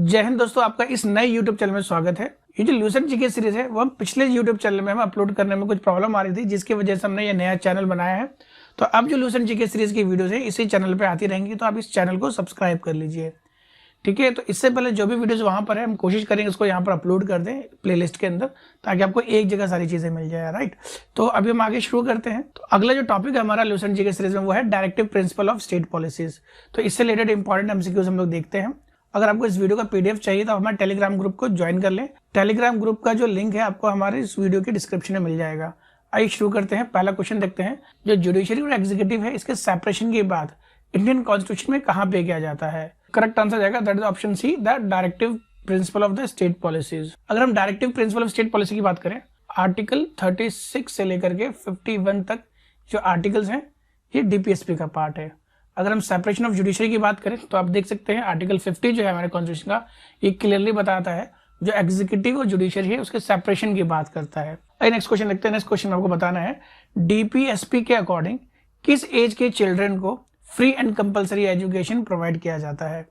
जय हिंद दोस्तों, आपका इस नए YouTube चैनल में स्वागत है। ये जो ल्यूसेंट जीके सीरीज है वो हम पिछले YouTube चैनल में हम अपलोड करने में कुछ प्रॉब्लम आ रही थी, जिसकी वजह से हमने ये नया चैनल बनाया है। तो अब जो ल्यूसेंट जीके सीरीज की वीडियोस है इसी चैनल पे आती रहेंगी, तो आप इस चैनल को सब्सक्राइब कर लीजिए, ठीक है। तो इससे पहले जो भी वीडियोस वहां पर है हम कोशिश करेंगे उसको यहाँ पर अपलोड कर दें प्लेलिस्ट के अंदर, ताकि आपको एक जगह सारी चीजें मिल जाए, राइट। तो अभी हम आगे शुरू करते हैं। तो अगला जो टॉपिक है हमारा ल्यूसेंट जीके सीरीज में वो है directive principle of state policies. तो इससे रिलेटेड इंपॉर्टेंट एमसीक्यूज हम लोग देखते हैं। अगर आपको इस वीडियो का पीडीएफ चाहिए तो हमारे टेलीग्राम ग्रुप को ज्वाइन कर लें। टेलीग्राम ग्रुप का जो लिंक है आपको हमारे इस वीडियो के डिस्क्रिप्शन में मिल जाएगा। आइए शुरू करते हैं। पहला क्वेश्चन देखते हैं। जो जुडिशरी और एग्जीक्यूटिव है इसके सेपरेशन के बाद इंडियन कॉन्स्टिट्यूशन में कहां पे किया जाता है? करेक्ट आंसर जाएगा that is option C, the directive principle of the state policies. अगर हम directive principle of state policy की बात करें, आर्टिकल 36 से लेकर के 51 तक जो आर्टिकल्स हैं ये डीपीएसपी का पार्ट है। अगर हम सेपरेशन ऑफ जुडिशरी की बात करें तो आप देख सकते हैं आर्टिकल 50 जो है हमारे कॉन्स्टिट्यूशन का, ये क्लियरली बताता है जो एग्जीक्यूटिव और जुडिशरी है उसके सेपरेशन की बात करता है। नेक्स्ट क्वेश्चन देखते हैं। नेक्स्ट क्वेश्चन में आपको बताना है डीपीएसपी के अकॉर्डिंग किस एज के चिल्ड्रन को free and compulsory education provide किया जाता है?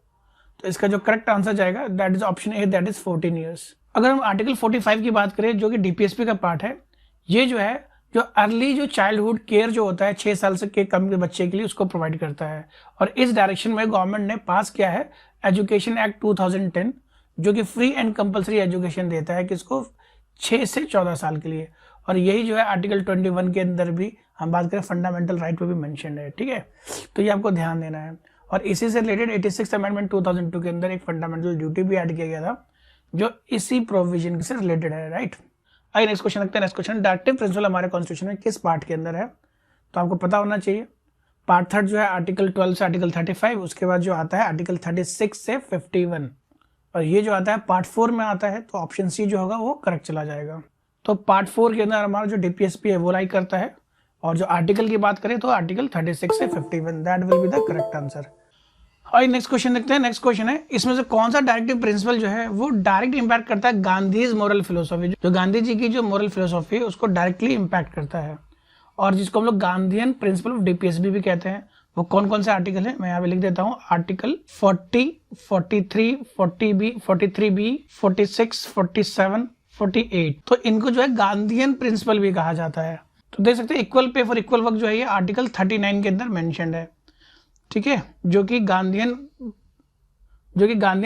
तो इसका जो करेक्ट आंसर जाएगा that is option A, that is 14 years. अगर हम आर्टिकल 45 की बात करें जो कि डीपीएसपी का पार्ट है, ये जो है जो अर्ली जो चाइल्डहुड केयर जो होता है 6 साल से के कम के बच्चे के लिए उसको प्रोवाइड करता है। और इस डायरेक्शन में गवर्नमेंट ने पास किया है एजुकेशन एक्ट 2010, जो कि फ्री एंड कंपल्सरी एजुकेशन देता है किसको? 6 से 14 साल के लिए। और यही जो है आर्टिकल 21 के अंदर भी हम बात करें फंडामेंटल राइट पे भी मेंशन है, ठीक है। तो ये आपको ध्यान देना है। और इसी से रिलेटेड 86 अमेंडमेंट 2002 के अंदर एक फंडामेंटल ड्यूटी भी ऐड किया गया था जो इसी प्रोविजन से रिलेटेड है, राइट। आइए नेक्स्ट क्वेश्चन रखते हैं। नेक्स्ट क्वेश्चन, डायरेक्टिव प्रिंसिपल हमारे कॉन्स्टिट्यूशन में किस पार्ट के अंदर है? तो आपको पता होना चाहिए। पार्ट थर्ड जो है आर्टिकल 12 से आर्टिकल 35, उसके बाद जो आता है आर्टिकल 36 से 51, और ये जो आता है पार्ट 4 में आता है। तो ऑप्शन सी जो होगा वो करेक्ट चला जाएगा। तो पार्ट 4 के अंदर हमारा जो डीपीएसपी है वो लाई करता है। और जो आर्टिकल की बात करें तो आर्टिकल 36 से 51, that will be the correct answer. और नेक्स्ट क्वेश्चन देखते हैं। नेक्स्ट क्वेश्चन है इसमें से कौन सा डायरेक्टिव प्रिंसिपल जो है वो डायरेक्ट इंपैक्ट करता है गांधीज मोरल फिलोसॉफी? जो गांधी जी की जो मोरल फिलोसॉफी है उसको डायरेक्टली इंपैक्ट करता है, और जिसको हम लोग गांधीयन प्रिंसिपल ऑफ डीपीएसपी भी कहते हैं। वो कौन कौन से आर्टिकल है मैं यहाँ पे लिख देता हूँ। Article 40, 43, 40B, 43B, 46, 47, 48। तो इनको जो है गांधीयन प्रिंसिपल भी कहा जाता है। तो देख सकते हैं equal pay for equal work जो है ये आर्टिकल 39 के अंदर मेंशन्ड है, ठीक है, जो कि गांधीयन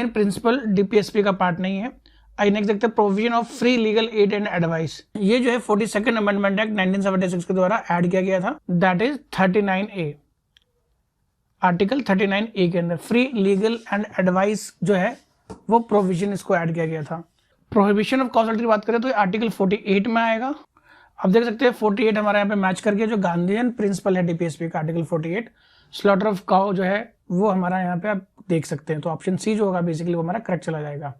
प्रिंसिपल डीपीएसपी का पार्ट नहीं है। आई नेक्स्ट देखते हैं provision of free legal aid and advice. ये जो है 42nd अमेंडमेंट एक्ट 1976 के द्वारा ऐड किया गया था, that is 39A। Article 39A के अंदर फ्री लीगल एंड एडवाइस जो है वो प्रोविजन इसको ऐड किया गया था। प्रोहिबिशन ऑफ कॉन्सल्ट की बात करें तो आर्टिकल 48 में आएगा। अब देख सकते हैं 48 हमारे यहाँ पे मैच करके जो गांधीयन प्रिंसिपल है डीपीएसपी का आर्टिकल 48, स्लॉटर ऑफ काउ जो है वो हमारा यहाँ पे आप देख सकते हैं। तो ऑप्शन सी जो होगा बेसिकली वो हमारा करेक्ट चला जाएगा।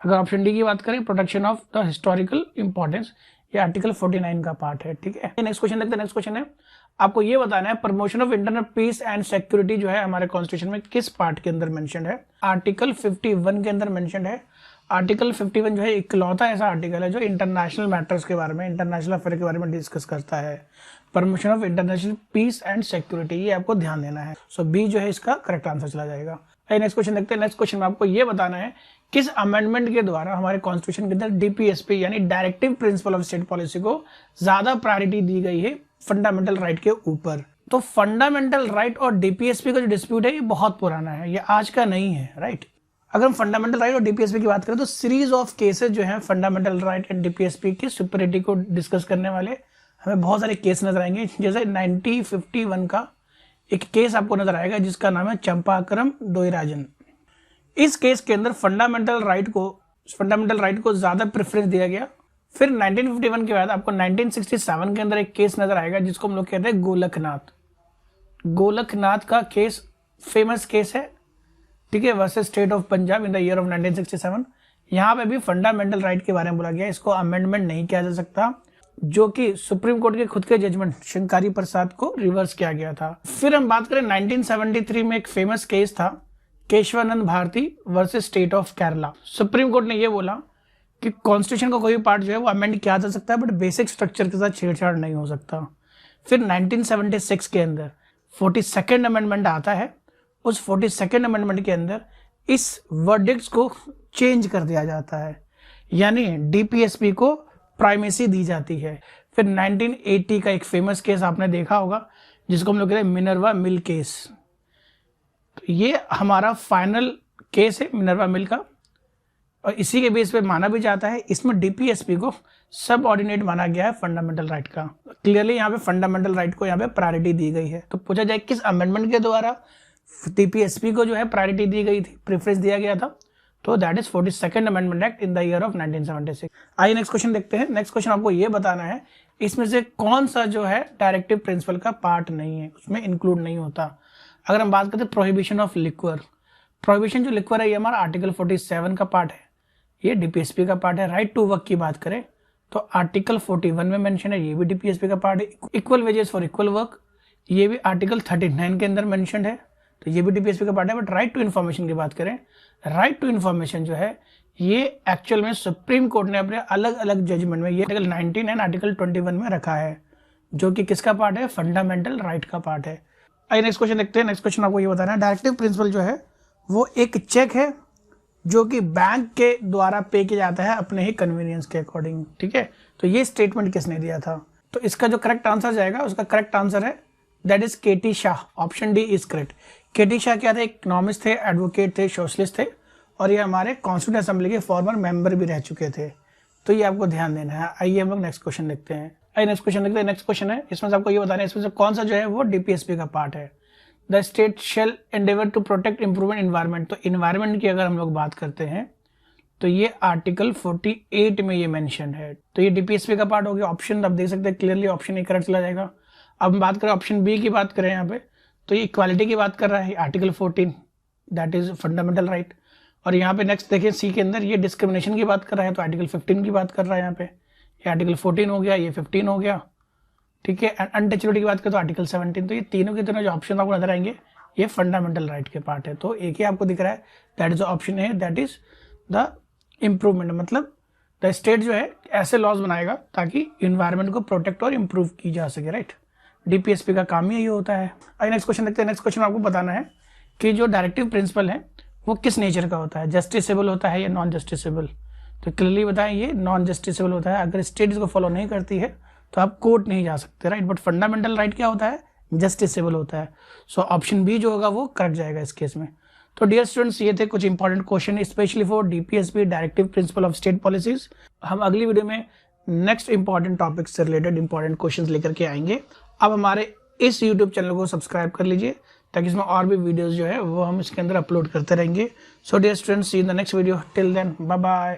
अगर ऑप्शन डी की बात करें protection of the historical importance, ये आर्टिकल 49 का पार्ट है, ठीक है। नेक्स्ट क्वेश्चन देखते हैं। नेक्स्ट क्वेश्चन है आपको ये बताना है promotion of internal peace and security जो है हमारे कॉन्स्टिट्यूशन में किस पार्ट के अंदर मेंशन्ड है? आर्टिकल 51 के अंदर मेंशन्ड है। आर्टिकल 51 जो है इकलौता ऐसा आर्टिकल है जो इंटरनेशनल मैटर्स के बारे में, इंटरनेशनल अफेयर के बारे में डिस्कस करता है। Promotion of international peace and security, ये आपको ध्यान देना है। सो बी जो है इसका करेक्ट आंसर चला जाएगा। नेक्स्ट क्वेश्चन देखते हैं। नेक्स्ट क्वेश्चन में आपको ये बताना है किस अमेंडमेंट के द्वारा हमारे कॉन्स्टिट्यूशन के अंदर डीपीएसपी यानी directive principle of state policy को ज्यादा प्रायोरिटी दी गई है फंडामेंटल राइट के ऊपर? तो फंडामेंटल राइट और डीपीएसपी का जो डिस्प्यूट है ये बहुत पुराना है, ये आज का नहीं है, राइट। अगर हम फंडामेंटल राइट और डीपीएसपी की बात करें तो सीरीज ऑफ केसेस जो है फंडामेंटल राइट एंड डीपीएसपी की सुपरिटी को डिस्कस करने वाले हमें बहुत सारे केस नजर आएंगे। जैसे 1951 का एक केस आपको नजर आएगा जिसका नाम है चंपाकरम दोयराजन। इस केस के अंदर फंडामेंटल राइट को ज्यादा प्रेफरेंस दिया गया। फिर 1951 के बाद आपको 1967 के अंदर एक केस नजर आएगा जिसको हम लोग कहते हैं गोलकनाथ का केस फेमस केस है, ठीक है, versus state of Punjab in the year of 1967। यहाँ पे भी फंडामेंटल राइट के बारे में बोला गया, इसको अमेंडमेंट नहीं किया जा सकता, जो कि सुप्रीम कोर्ट के खुद के जजमेंट शंकारी प्रसाद को रिवर्स किया गया था। फिर हम बात करें 1973 में एक फेमस केस था Kesavananda Bharati versus state of Kerala. Supreme court ने यह बोला कि कॉन्स्टिट्यूशन का कोई भी पार्ट जो है वो अमेंड किया जा सकता है बट बेसिक स्ट्रक्चर के साथ छेड़छाड़ नहीं हो सकता। फिर 1976 के अंदर 42nd अमेंडमेंट आता है। उस 42nd अमेंडमेंट के अंदर इस वर्डिक्ट्स को चेंज कर दिया जाता है, यानी डीपीएसपी को प्राइमेसी दी जाती है। फिर 1980 का एक फेमस केस आपने देखा होगा जिसको हम लोग कहते हैं मिनर्वा मिल केस। तो ये हमारा फाइनल केस है मिनर्वा मिल का, और इसी के बेस पे माना भी जाता है इसमें डीपीएसपी को सब ऑर्डिनेट माना गया है फंडामेंटल राइट का। क्लियरली यहाँ पे फंडामेंटल राइट को यहाँ पे प्रायोरिटी दी गई है। तो पूछा जाए किस अमेंडमेंट के द्वारा डीपीएसपी को जो है प्रायोरिटी दी गई थी, प्रेफरेंस दिया गया था, तो that is 42nd amendment act in the year of 1976। आइए नेक्स्ट क्वेश्चन देखते हैं। नेक्स्ट क्वेश्चन आपको ये बताना है इसमें से कौन सा जो है डायरेक्टिव प्रिंसिपल का पार्ट नहीं है, उसमें इंक्लूड नहीं होता। अगर हम बात करते हैं प्रोहिबिशन ऑफ लिक्वर, प्रोहिबिशन जो लिक्वर है ये हमारा आर्टिकल 47 का पार्ट है, ये डीपीएसपी का पार्ट है। राइट टू वर्क की बात करें तो आर्टिकल 41 में मेंशन है, ये भी डीपीएसपी का पार्ट है। Equal wages for equal work, ये भी आर्टिकल 39 के अंदर मेंशन है, तो ये भी डीपीएसपी का पार्ट है। बट राइट टू इन्फॉर्मेशन की बात करें, राइट टू इन्फॉर्मेशन जो है ये एक्चुअल में सुप्रीम कोर्ट ने अपने अलग अलग जजमेंट में ये आर्टिकल 19 एंड आर्टिकल 21 में रखा है, जो कि किसका पार्ट है, फंडामेंटल राइट का पार्ट है। आइए नेक्स्ट क्वेश्चन देखते हैं। नेक्स्ट क्वेश्चन आपको ये बताना है डायरेक्टिव प्रिंसिपल जो है वो एक चेक है जो कि बैंक के द्वारा पे किया जाता है अपने ही कन्वीनियंस के अकॉर्डिंग, ठीक है। तो ये स्टेटमेंट किसने दिया था, तो इसका जो करेक्ट आंसर जाएगा उसका करेक्ट आंसर है that is KT Shah, option D is correct. KT Shah क्या थे, इकोनॉमिस्ट थे, एडवोकेट थे, सोशलिस्ट थे, और ये हमारे कॉन्स्टिट्यूंट असेंबली के फॉर्मर मेंबर भी रह चुके थे, तो ये आपको ध्यान देना है। आइए हम लोग नेक्स्ट क्वेश्चन देखते हैं। आइए नेक्स्ट क्वेश्चन देखते हैं। नेक्स्ट क्वेश्चन है इसमें से आपको ये बताना है इसमें से कौन सा जो है वो डीपीएसपी का पार्ट है। The state shall endeavour to protect improvement environment, तो इन्वायरमेंट की अगर हम लोग बात करते हैं तो ये आर्टिकल 48 में ये मेंशन है, तो ये डीपीएसपी का पार्ट हो गया। ऑप्शन आप देख सकते हैं क्लियरली ऑप्शन ए करेक्ट चला जाएगा। अब हम बात करें ऑप्शन बी की बात करें यहाँ पे, तो ये इक्वालिटी की बात कर रहा है, article 14 that is fundamental right. और यहाँ पे नेक्स्ट देखिए सी के अंदर ये डिस्क्रिमिनेशन की बात कर रहा है, तो आर्टिकल 15 की बात कर रहा है यहाँ पे, ये आर्टिकल 14 हो गया, ये 15 हो गया, ठीक है। एंड अनटचेबिलिटी की बात करें तो आर्टिकल 17। तो ये तीनों के तीनों जो ऑप्शन आपको नजर आएंगे ये फंडामेंटल राइट के पार्ट है। तो एक ही आपको दिख रहा है दैट इज ऑप्शन है, दैट इज द इम्प्रूवमेंट, मतलब द स्टेट जो है ऐसे लॉज बनाएगा ताकि इन्वायरमेंट को प्रोटेक्ट और इम्प्रूव की जा सके, राइट। डीपीएसपी का काम ही यही होता है। आइए नेक्स्ट क्वेश्चन देखते हैं। नेक्स्ट क्वेश्चन आपको बताना है कि जो डायरेक्टिव प्रिंसिपल है वो किस नेचर का होता है, जस्टिसेबल होता है या नॉन जस्टिसेबल। तो क्लियरली बताएं ये नॉन जस्टिसेबल होता है। अगर स्टेट इसको फॉलो नहीं करती है तो आप कोर्ट नहीं जा सकते, राइट। बट फंडामेंटल राइट क्या होता है, जस्टिसेबल होता है। सो ऑप्शन बी जो होगा वो करेक्ट जाएगा इस केस में। तो डियर स्टूडेंट्स ये थे कुछ important question specially for DPSP, directive principle of state policies. हम अगली वीडियो में नेक्स्ट इंपॉर्टेंट टॉपिक से रिलेटेड इंपॉर्टेंट क्वेश्चंस लेकर के आएंगे। अब हमारे इस यूट्यूब चैनल को सब्सक्राइब कर लीजिए ताकि इसमें और भी वीडियोस जो है वो हम इसके अंदर अपलोड करते रहेंगे। So dear students see in the next video, till then bye bye.